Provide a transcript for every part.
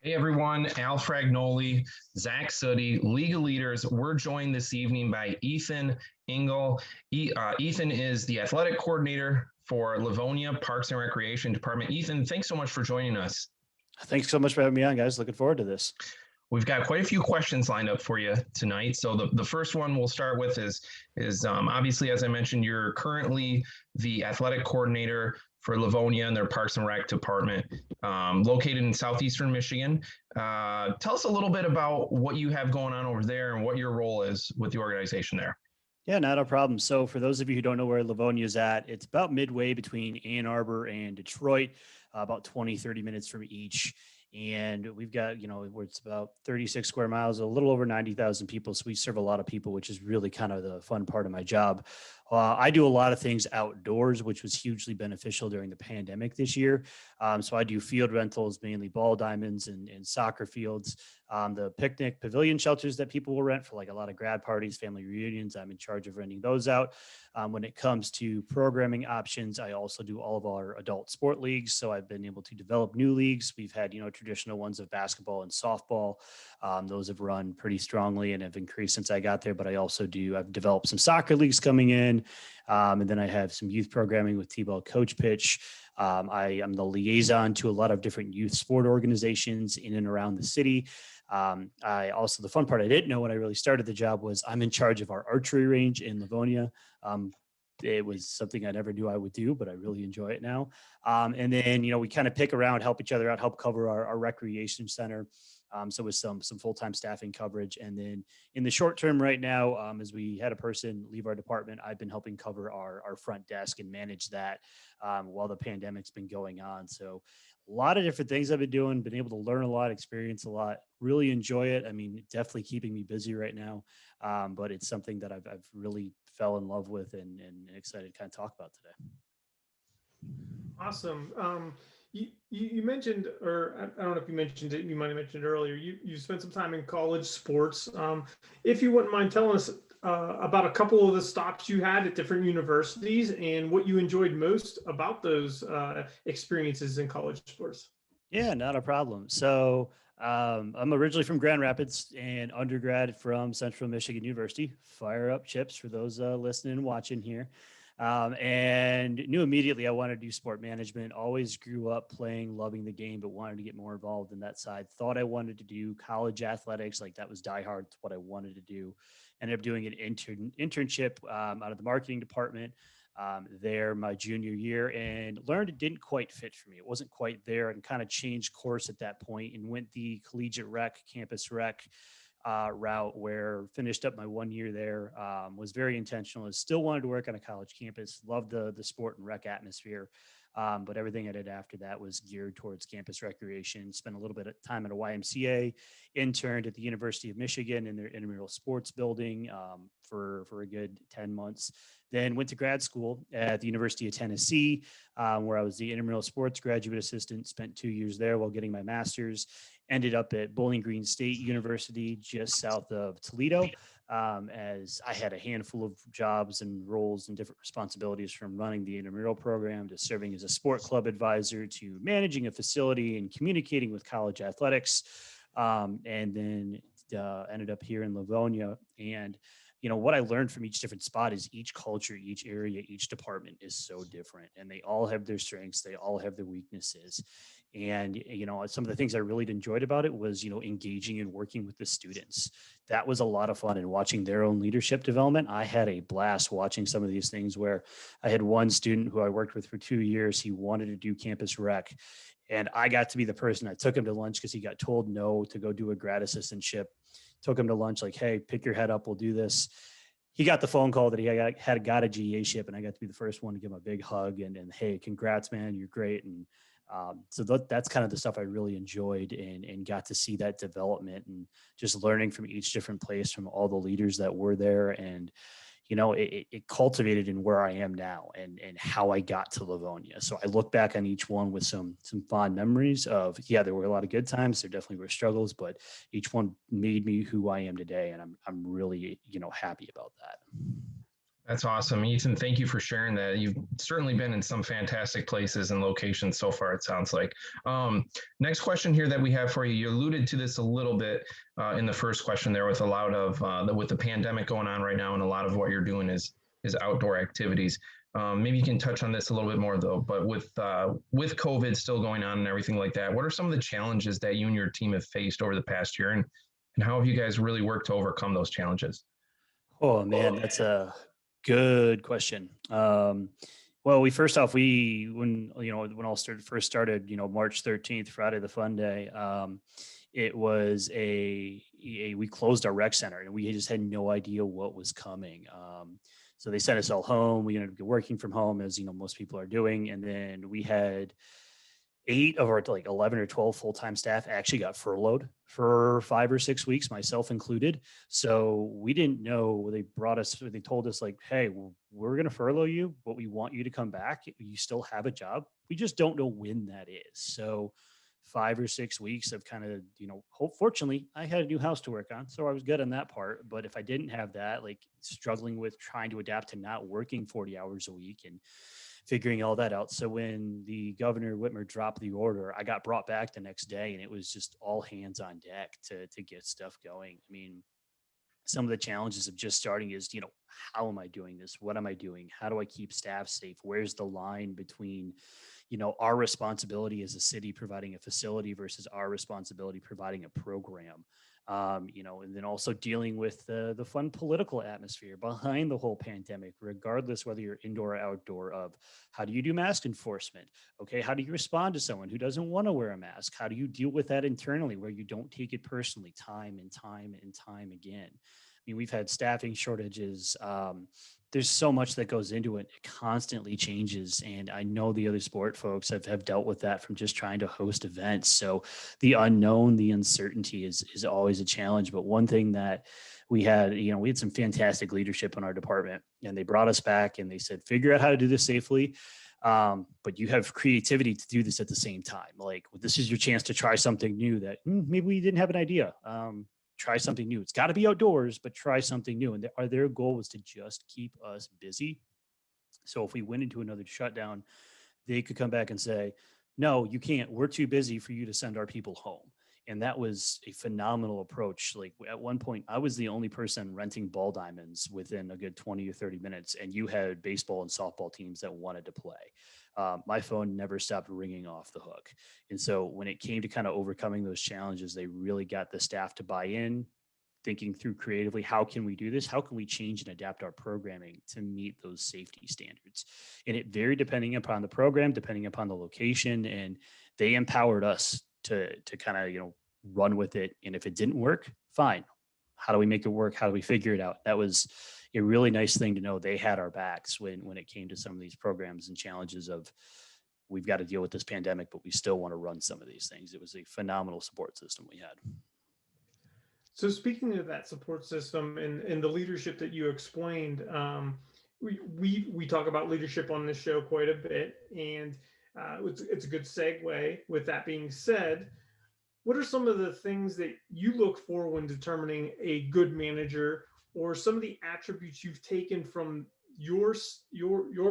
Hey everyone, Al Fragnoli, Zach Sutty, League of Leaders. We're joined this evening by Ethan Engel. Ethan is the athletic coordinator for Livonia Parks and Recreation Department. Ethan, thanks so much for joining us. Thanks so much for having me on, guys. Looking forward to this. We've got quite a few questions lined up for you tonight. So the first one we'll start with is obviously, as I mentioned, you're currently the athletic coordinator for Livonia and their Parks and Rec department, located in southeastern Michigan. Tell us a little bit about what you have going on over there and what your role is with the organization there. Yeah, not a problem. So for those of you who don't know where Livonia is at, it's about midway between Ann Arbor and Detroit, about 20, 30 minutes from each. And we've got, where it's about 36 square miles, a little over 90,000 people. So we serve a lot of people, which is really kind of the fun part of my job. I do a lot of things outdoors, which was hugely beneficial during the pandemic this year. So I do field rentals, mainly ball diamonds and soccer fields. The picnic pavilion shelters that people will rent for like a lot of grad parties, family reunions, I'm in charge of renting those out. When it comes to programming options, I also do all of our adult sport leagues. So I've been able to develop new leagues. We've had, traditional ones of basketball and softball. Those have run pretty strongly and have increased since I got there. But I've developed some soccer leagues coming in. And then I have some youth programming with T-ball coach pitch. I am the liaison to a lot of different youth sport organizations in and around the city. The fun part I didn't know when I really started the job was I'm in charge of our archery range in Livonia. It was something I never knew I would do, but I really enjoy it now. And then, we kind of pick around, help each other out, help cover our recreation center. So with some full-time staffing coverage. And then in the short term right now, as we had a person leave our department, I've been helping cover our front desk and manage that while the pandemic's been going on. So a lot of different things I've been doing, been able to learn a lot, experience a lot, really enjoy it. I mean, definitely keeping me busy right now. But it's something that I've really fell in love with and excited to kind of talk about today. Awesome. You mentioned, or I don't know if you mentioned it, you might have mentioned it earlier, you spent some time in college sports. If you wouldn't mind telling us about a couple of the stops you had at different universities and what you enjoyed most about those experiences in college sports. Yeah, not a problem. So I'm originally from Grand Rapids and undergrad from Central Michigan University. Fire up chips for those listening and watching here. And knew immediately I wanted to do sport management. Always grew up playing, loving the game, but wanted to get more involved in that side. Thought I wanted to do college athletics. Like that was diehard. It's what I wanted to do. Ended up doing an internship out of the marketing department there my junior year and learned it didn't quite fit for me. It wasn't quite there and kind of changed course at that point and went the collegiate rec, campus rec route where finished up my 1 year there, was very intentional. I still wanted to work on a college campus, loved the sport and rec atmosphere. But everything I did after that was geared towards campus recreation, spent a little bit of time at a YMCA, interned at the University of Michigan in their intramural sports building for a good 10 months. Then went to grad school at the University of Tennessee, where I was the intramural sports graduate assistant, spent 2 years there while getting my master's. Ended up at Bowling Green State University, just south of Toledo, as I had a handful of jobs and roles and different responsibilities, from running the intramural program to serving as a sport club advisor to managing a facility and communicating with college athletics. And then ended up here in Livonia. And what I learned from each different spot is each culture, each area, each department is so different, and they all have their strengths. They all have their weaknesses. And, some of the things I really enjoyed about it was, engaging and working with the students. That was a lot of fun, and watching their own leadership development. I had a blast watching some of these things where I had one student who I worked with for 2 years. He wanted to do campus rec, and I got to be the person. I took him to lunch because he got told no to go do a grad assistantship. Took him to lunch, like, hey, pick your head up, we'll do this. He got the phone call that he got a GA ship, and I got to be the first one to give him a big hug and hey, congrats, man, you're great. And so that's kind of the stuff I really enjoyed and got to see that development and just learning from each different place, from all the leaders that were there. And it cultivated in where I am now and how I got to Livonia. So I look back on each one with some fond memories of, there were a lot of good times. There definitely were struggles, but each one made me who I am today. And I'm really, happy about that. That's awesome. Ethan, thank you for sharing that. You've certainly been in some fantastic places and locations so far, it sounds like. Next question here that we have for you, you alluded to this a little bit in the first question there with a lot of, with the pandemic going on right now, and a lot of what you're doing is outdoor activities. Maybe you can touch on this a little bit more though, but with COVID still going on and everything like that, what are some of the challenges that you and your team have faced over the past year, and how have you guys really worked to overcome those challenges? Oh man, that's a good question. Well, we first off, when all first started, March 13th, Friday the Fun Day. It was we closed our rec center and we just had no idea what was coming. So they sent us all home. We ended up working from home, as most people are doing, and then we had 8 of our 11 or 12 full-time staff actually got furloughed for 5 or 6 weeks, myself included. So we didn't know. They told us like, hey, we're going to furlough you, but we want you to come back. You still have a job. We just don't know when that is. So 5 or 6 weeks of kind of, fortunately I had a new house to work on. So I was good on that part. But if I didn't have that, like struggling with trying to adapt to not working 40 hours a week and figuring all that out. So when the Governor Whitmer dropped the order, I got brought back the next day and it was just all hands on deck to get stuff going. I mean, some of the challenges of just starting is, how am I doing this? What am I doing? How do I keep staff safe? Where's the line between, our responsibility as a city providing a facility versus our responsibility providing a program? And then also dealing with the fun political atmosphere behind the whole pandemic, regardless whether you're indoor or outdoor, of how do you do mask enforcement? Okay, how do you respond to someone who doesn't want to wear a mask? How do you deal with that internally where you don't take it personally time and time and time again? I mean, we've had staffing shortages. There's so much that goes into it. It constantly changes. And I know the other sport folks have dealt with that from just trying to host events. So the unknown, the uncertainty is always a challenge. But one thing that we had some fantastic leadership in our department, and they brought us back and they said, figure out how to do this safely. But you have creativity to do this at the same time. Like, this is your chance to try something new that maybe we didn't have an idea. Try something new. It's got to be outdoors, but try something new. And their goal was to just keep us busy. So if we went into another shutdown, they could come back and say, no, you can't. We're too busy for you to send our people home. And that was a phenomenal approach. Like, at one point, I was the only person renting ball diamonds within a good 20 or 30 minutes. And you had baseball and softball teams that wanted to play. My phone never stopped ringing off the hook. And so when it came to kind of overcoming those challenges, they really got the staff to buy in, thinking through creatively, how can we do this? How can we change and adapt our programming to meet those safety standards? And it varied depending upon the program, depending upon the location, and they empowered us to kind of, run with it. And if it didn't work, fine. How do we make it work? How do we figure it out? That was a really nice thing to know. They had our backs when it came to some of these programs and challenges of, we've got to deal with this pandemic, but we still want to run some of these things. It was a phenomenal support system we had. So speaking of that support system and the leadership that you explained, we talk about leadership on this show quite a bit, and it's a good segue. With that being said, what are some of the things that you look for when determining a good manager, or some of the attributes you've taken from your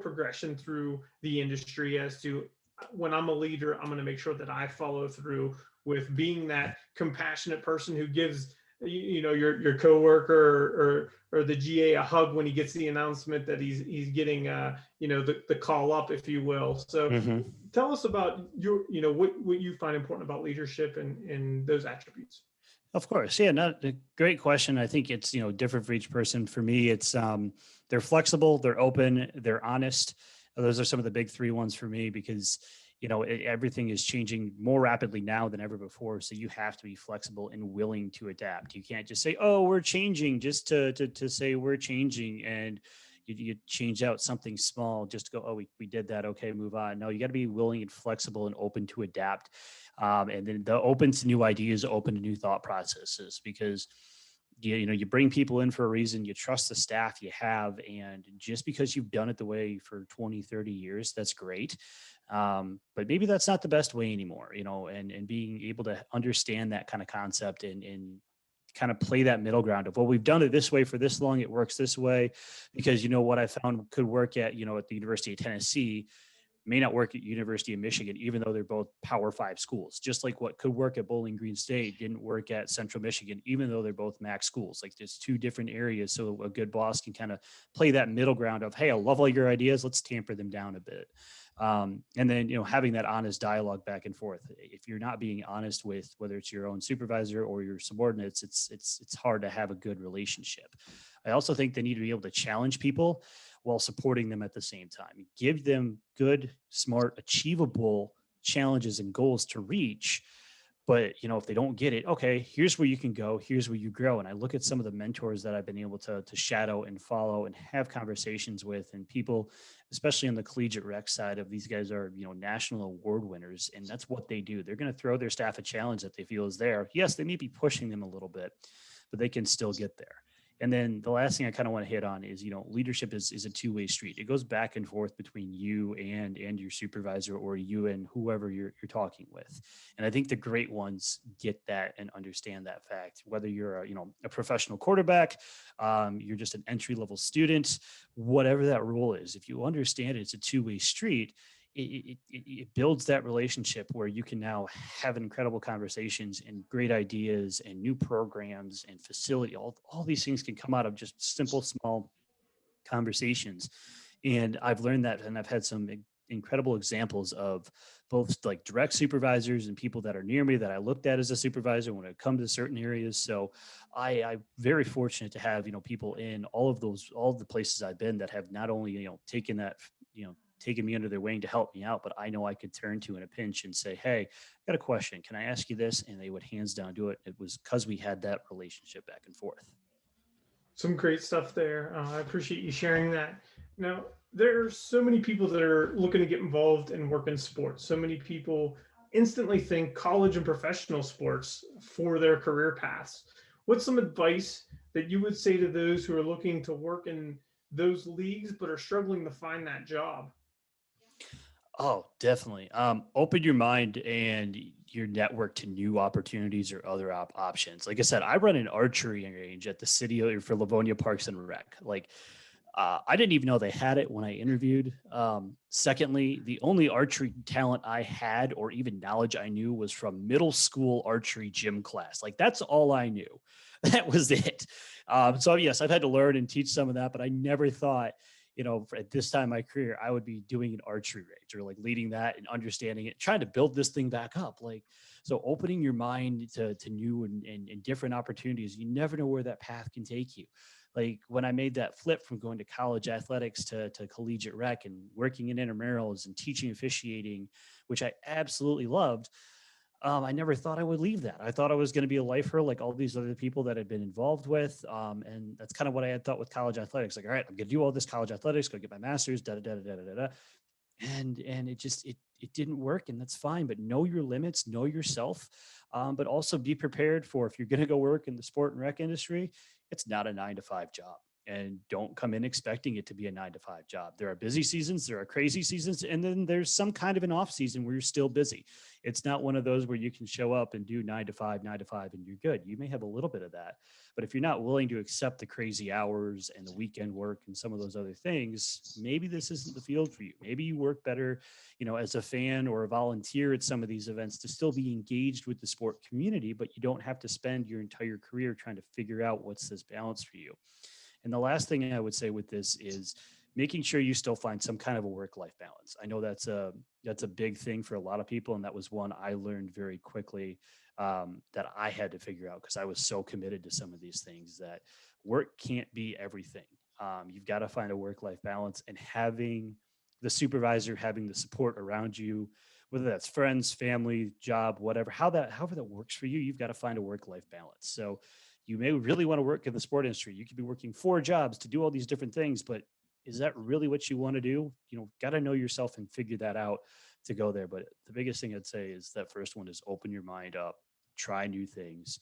progression through the industry as to, when I'm a leader, I'm going to make sure that I follow through with being that compassionate person who gives your coworker or the GA a hug when he gets the announcement that he's getting the call up, if you will. So tell us about what you find important about leadership and those attributes. Of course. Yeah, not a great question. I think it's, different for each person. For me, it's they're flexible, they're open, they're honest. Those are some of the big 3 ones for me, because everything is changing more rapidly now than ever before. So you have to be flexible and willing to adapt. You can't just say, oh, we're changing, just to say we're changing, and you change out something small just to go, oh, we did that. Okay, move on. No, you got to be willing and flexible and open to adapt. And then the open to new ideas, open to new thought processes, because you bring people in for a reason. You trust the staff you have, and just because you've done it the way for 20, 30 years, that's great. But maybe that's not the best way anymore, and being able to understand that kind of concept and kind of play that middle ground of, well, we've done it this way for this long, it works this way, because what I found could work at the University of Tennessee may not work at University of Michigan, even though they're both Power 5 schools. Just like what could work at Bowling Green State didn't work at Central Michigan, even though they're both MAC schools. Like, there's two different areas. So a good boss can kind of play that middle ground of, hey, I love all your ideas, let's tamper them down a bit. And then, having that honest dialogue back and forth. If you're not being honest with whether it's your own supervisor or your subordinates, it's hard to have a good relationship. I also think they need to be able to challenge people while supporting them at the same time. Give them good, smart, achievable challenges and goals to reach. But, if they don't get it, okay, here's where you can go, here's where you grow. And I look at some of the mentors that I've been able to shadow and follow and have conversations with, and people, especially on the collegiate rec side of, these guys are, national award winners, and that's what they do. They're going to throw their staff a challenge that they feel is there. Yes, they may be pushing them a little bit, but they can still get there. And then the last thing I kind of want to hit on is, leadership is a two-way street. It goes back and forth between you and your supervisor, or you and whoever you're talking with. And I think the great ones get that and understand that fact. Whether you're a professional quarterback, you're just an entry-level student, whatever that role is, if you understand it's a two-way street, it builds that relationship where you can now have incredible conversations and great ideas and new programs and facility. All these things can come out of just simple, small conversations. And I've learned that, and I've had some incredible examples of both like direct supervisors and people that are near me that I looked at as a supervisor when it comes to certain areas. So I'm very fortunate to have, people in all the places I've been that have not only, taken that, taken me under their wing to help me out, but I know I could turn to in a pinch and say, hey, I got a question. Can I ask you this? And they would hands down do it. It was because we had that relationship back and forth. Some great stuff there. I appreciate you sharing that. Now, there are so many people that are looking to get involved and work in sports. So many people instantly think college and professional sports for their career paths. What's some advice that you would say to those who are looking to work in those leagues but are struggling to find that job? Oh, definitely. Open your mind and your network to new opportunities or other options. Like I said, I run an archery range at the city for Livonia Parks and Rec. I didn't even know they had it when I interviewed. Secondly, the only archery talent I had or even knowledge I knew was from middle school archery gym class. That's all I knew. That was it. So yes, I've had to learn and teach some of that, but I never thought, at this time in my career, I would be doing an archery range or leading that and understanding it, trying to build this thing back up. So opening your mind to new and different opportunities, you never know where that path can take you. When I made that flip from going to college athletics to collegiate rec and working in intramurals and teaching officiating, which I absolutely loved, I never thought I would leave that. I thought I was going to be a lifer like all these other people that I'd been involved with. And that's kind of what I had thought with college athletics. All right, I'm going to do all this college athletics, go get my master's, And it didn't work, and that's fine. But know your limits, know yourself, but also be prepared for, if you're going to go work in the sport and rec industry, it's not a 9-to-5 job. And don't come in expecting it to be a 9-to-5 job. There are busy seasons, there are crazy seasons, and then there's some kind of an off season where you're still busy. It's not one of those where you can show up and do 9-to-5, and you're good. You may have a little bit of that, but if you're not willing to accept the crazy hours and the weekend work and some of those other things, maybe this isn't the field for you. Maybe you work better, as a fan or a volunteer at some of these events to still be engaged with the sport community, but you don't have to spend your entire career trying to figure out what's this balance for you. And the last thing I would say with this is making sure you still find some kind of a work-life balance. I know that's a big thing for a lot of people, and that was one I learned very quickly that I had to figure out because I was so committed to some of these things that work can't be everything. You've got to find a work-life balance, and having the supervisor, having the support around you, whether that's friends, family, job, whatever, however that works for you, you've got to find a work-life balance. So you may really want to work in the sport industry. You could be working 4 jobs to do all these different things, but is that really what you want to do? Got to know yourself and figure that out to go there. But the biggest thing I'd say is that first one is open your mind up, try new things,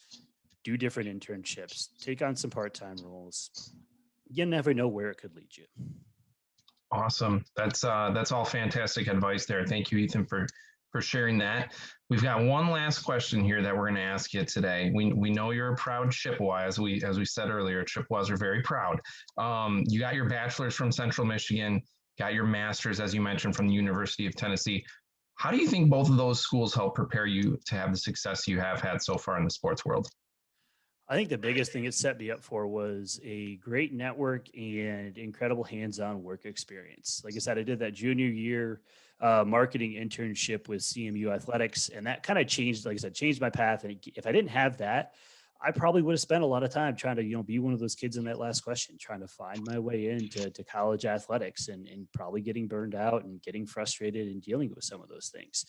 do different internships, take on some part-time roles. You never know where it could lead you. Awesome. That's all fantastic advice there. Thank you, Ethan, for for sharing that. We've got one last question here that we're going to ask you today. We know you're a proud Chippewa, as we said earlier. Chippewas are very proud. You got your bachelor's from Central Michigan, got your master's, as you mentioned, from the University of Tennessee. How do you think both of those schools help prepare you to have the success you have had so far in the sports world? I think the biggest thing it set me up for was a great network and incredible hands-on work experience. Like I said, I did that junior year marketing internship with CMU Athletics, and that kind of changed, like I said, changed my path. And if I didn't have that, I probably would have spent a lot of time trying to, be one of those kids in that last question, trying to find my way into college athletics and probably getting burned out and getting frustrated and dealing with some of those things.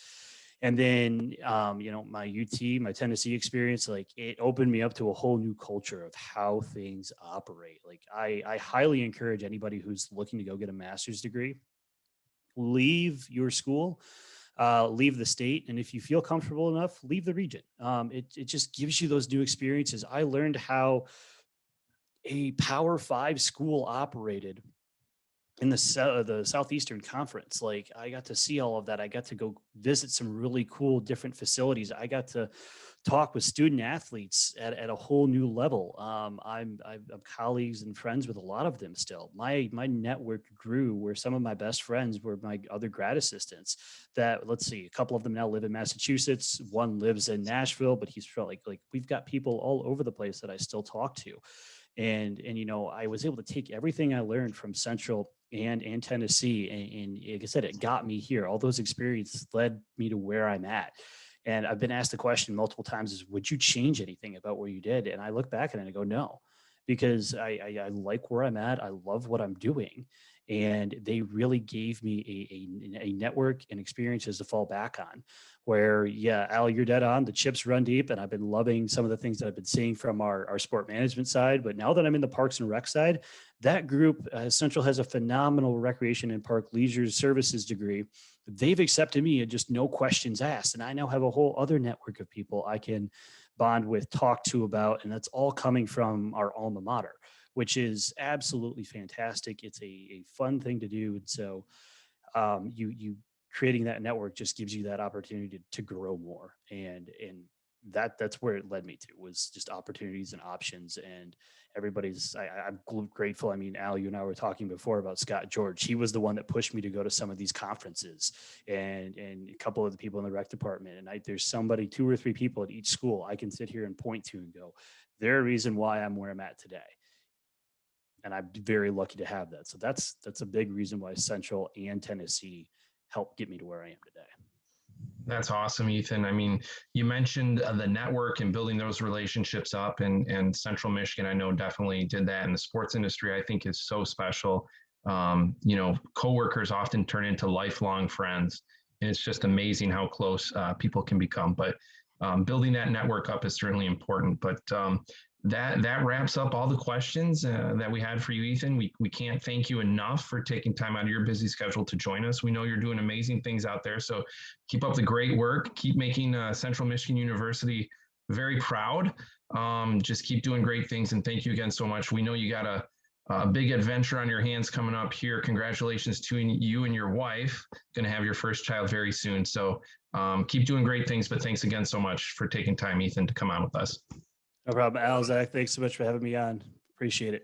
And then, my UT, my Tennessee experience, like it opened me up to a whole new culture of how things operate. Like I highly encourage anybody who's looking to go get a master's degree, leave your school, leave the state. And if you feel comfortable enough, leave the region. It just gives you those new experiences. I learned how a Power Five school operated in the Southeastern Conference. Like I got to see all of that. I got to go visit some really cool different facilities. I got to talk with student athletes at a whole new level. I'm colleagues and friends with a lot of them still. My network grew where some of my best friends were my other grad assistants that, let's see, a couple of them now live in Massachusetts. One lives in Nashville, but he's from like we've got people all over the place that I still talk to. And I was able to take everything I learned from Central and Tennessee, and like I said, it got me here. All those experiences led me to where I'm at. And I've been asked the question multiple times: is would you change anything about where you did? And I look back at it and I go, no, because I like where I'm at. I love what I'm doing, and they really gave me a network and experiences to fall back on. Where, yeah, Al, you're dead on. The chips run deep, and I've been loving some of the things that I've been seeing from our sport management side. But now that I'm in the Parks and Rec side, that group, Central has a phenomenal recreation and park leisure services degree. They've accepted me and just no questions asked. And I now have a whole other network of people I can bond with, talk to about, and that's all coming from our alma mater, which is absolutely fantastic. It's a fun thing to do. And so you creating that network just gives you that opportunity to grow more. And that's where it led me to, was just opportunities and options. And I'm grateful. I mean, Al, you and I were talking before about Scott George. He was the one that pushed me to go to some of these conferences, and a couple of the people in the rec department. And there's somebody, 2 or 3 people at each school I can sit here and point to and go, they're a reason why I'm where I'm at today. And I'm very lucky to have that. So that's a big reason why Central and Tennessee helped get me to where I am today. That's awesome, Ethan. I mean, you mentioned the network and building those relationships up, and Central Michigan, I know, definitely did that. And the sports industry, I think, is so special. Coworkers often turn into lifelong friends, and it's just amazing how close people can become. But building that network up is certainly important. But that wraps up all the questions that we had for you, Ethan. We can't thank you enough for taking time out of your busy schedule to join us. We know you're doing amazing things out there, so keep up the great work. Keep making Central Michigan University very proud. Just keep doing great things, and thank you again so much. We know you got a big adventure on your hands coming up here. Congratulations to you and your wife. Going to have your first child very soon. So keep doing great things, but thanks again so much for taking time, Ethan, to come on with us. No problem. Al, Zach, thanks so much for having me on. Appreciate it.